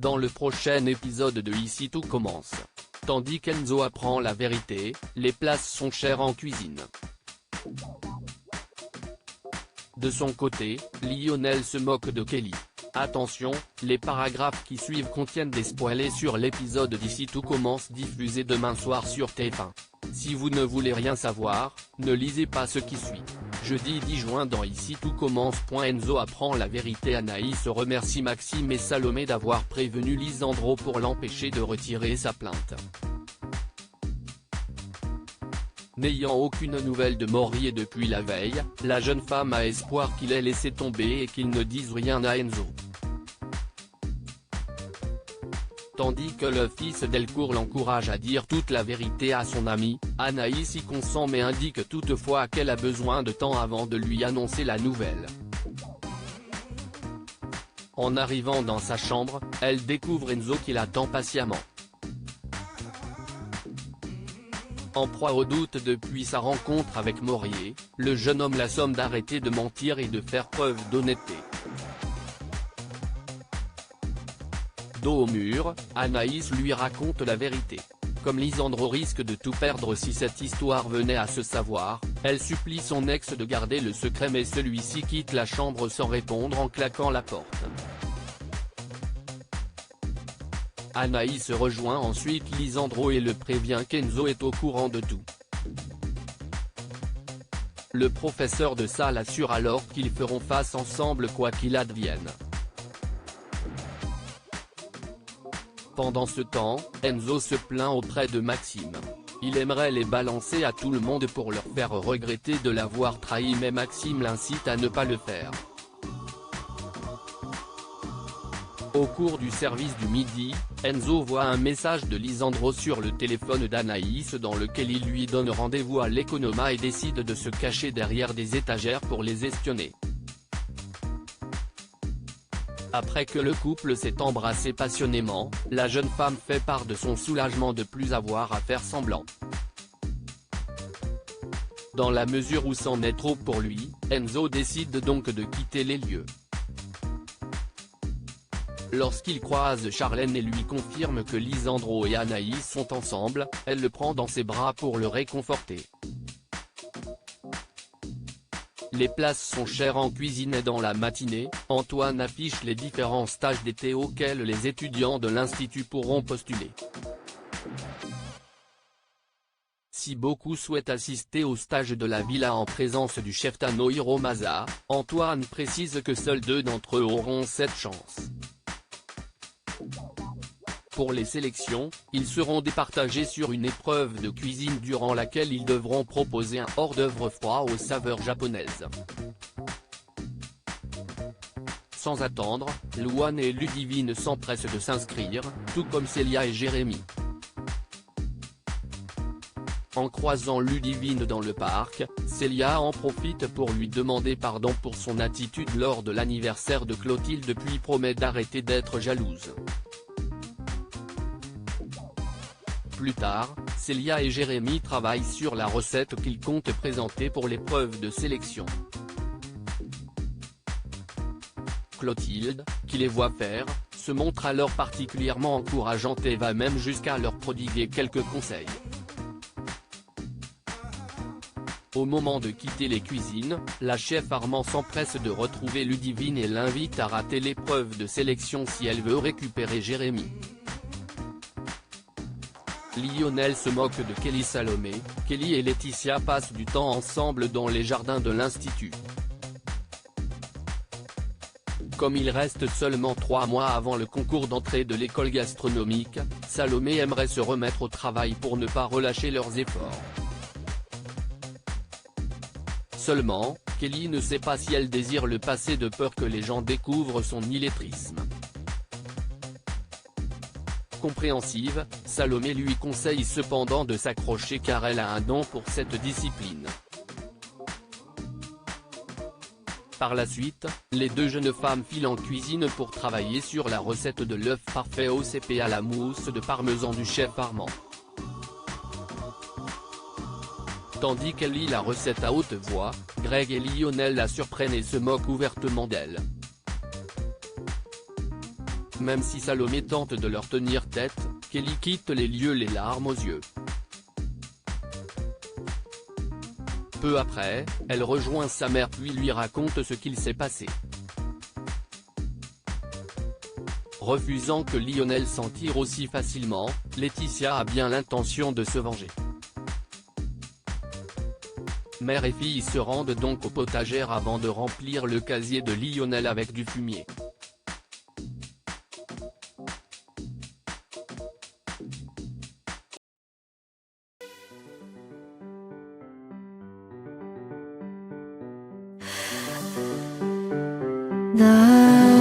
dans le prochain épisode de Ici tout commence. Tandis qu'Enzo apprend la vérité, les places sont chères en cuisine. De son côté, Lionel se moque de Kelly. Attention, les paragraphes qui suivent contiennent des spoilers sur l'épisode d'Ici tout commence diffusé demain soir sur TF1. Si vous ne voulez rien savoir, ne lisez pas ce qui suit. Jeudi 10 juin dans Ici tout commence. Enzo apprend la vérité. Anaïs remercie Maxime et Salomé d'avoir prévenu Lisandro pour l'empêcher de retirer sa plainte. N'ayant aucune nouvelle de Morier depuis la veille, la jeune femme a espoir qu'il ait laissé tomber et qu'il ne dise rien à Enzo. Tandis que le fils Delcourt l'encourage à dire toute la vérité à son ami, Anaïs y consent mais indique toutefois qu'elle a besoin de temps avant de lui annoncer la nouvelle. En arrivant dans sa chambre, elle découvre Enzo qui l'attend patiemment. En proie au doute depuis sa rencontre avec Morier, le jeune homme la somme d'arrêter de mentir et de faire preuve d'honnêteté. Dos au mur, Anaïs lui raconte la vérité. Comme Lisandro risque de tout perdre si cette histoire venait à se savoir, elle supplie son ex de garder le secret mais celui-ci quitte la chambre sans répondre en claquant la porte. Anaïs rejoint ensuite Lisandro et le prévient qu'Enzo est au courant de tout. Le professeur de salle assure alors qu'ils feront face ensemble quoi qu'il advienne. Pendant ce temps, Enzo se plaint auprès de Maxime. Il aimerait les balancer à tout le monde pour leur faire regretter de l'avoir trahi mais Maxime l'incite à ne pas le faire. Au cours du service du midi, Enzo voit un message de Lisandro sur le téléphone d'Anaïs dans lequel il lui donne rendez-vous à l'Economa et décide de se cacher derrière des étagères pour les espionner. Après que le couple s'est embrassé passionnément, la jeune femme fait part de son soulagement de plus avoir à faire semblant. Dans la mesure où c'en est trop pour lui, Enzo décide donc de quitter les lieux. Lorsqu'il croise Charlène et lui confirme que Lisandro et Anaïs sont ensemble, elle le prend dans ses bras pour le réconforter. Les places sont chères en cuisine et dans la matinée, Antoine affiche les différents stages d'été auxquels les étudiants de l'Institut pourront postuler. Si beaucoup souhaitent assister au stage de la villa en présence du chef Tanohiro Masa, Antoine précise que seuls 2 d'entre eux auront cette chance. Pour les sélections, ils seront départagés sur une épreuve de cuisine durant laquelle ils devront proposer un hors-d'œuvre froid aux saveurs japonaises. Sans attendre, Louane et Ludivine s'empressent de s'inscrire, tout comme Célia et Jérémy. En croisant Ludivine dans le parc, Célia en profite pour lui demander pardon pour son attitude lors de l'anniversaire de Clotilde puis promet d'arrêter d'être jalouse. Plus tard, Célia et Jérémy travaillent sur la recette qu'ils comptent présenter pour l'épreuve de sélection. Clotilde, qui les voit faire, se montre alors particulièrement encourageante et va même jusqu'à leur prodiguer quelques conseils. Au moment de quitter les cuisines, la chef Armand s'empresse de retrouver Ludivine et l'invite à rater l'épreuve de sélection si elle veut récupérer Jérémy. Lionel se moque de Kelly Salomé. Kelly et Laetitia passent du temps ensemble dans les jardins de l'Institut. Comme il reste seulement 3 mois avant le concours d'entrée de l'école gastronomique, Salomé aimerait se remettre au travail pour ne pas relâcher leurs efforts. Seulement, Kelly ne sait pas si elle désire le passer de peur que les gens découvrent son illettrisme. Compréhensive, Salomé lui conseille cependant de s'accrocher car elle a un don pour cette discipline. Par la suite, les 2 jeunes femmes filent en cuisine pour travailler sur la recette de l'œuf parfait au cépé à la mousse de parmesan du chef Armand. Tandis qu'elle lit la recette à haute voix, Greg et Lionel la surprennent et se moquent ouvertement d'elle. Même si Salomé tente de leur tenir tête, Kelly quitte les lieux les larmes aux yeux. Peu après, elle rejoint sa mère puis lui raconte ce qu'il s'est passé. Refusant que Lionel s'en tire aussi facilement, Laetitia a bien l'intention de se venger. Mère et fille se rendent donc au potagère avant de remplir le casier de Lionel avec du fumier. 나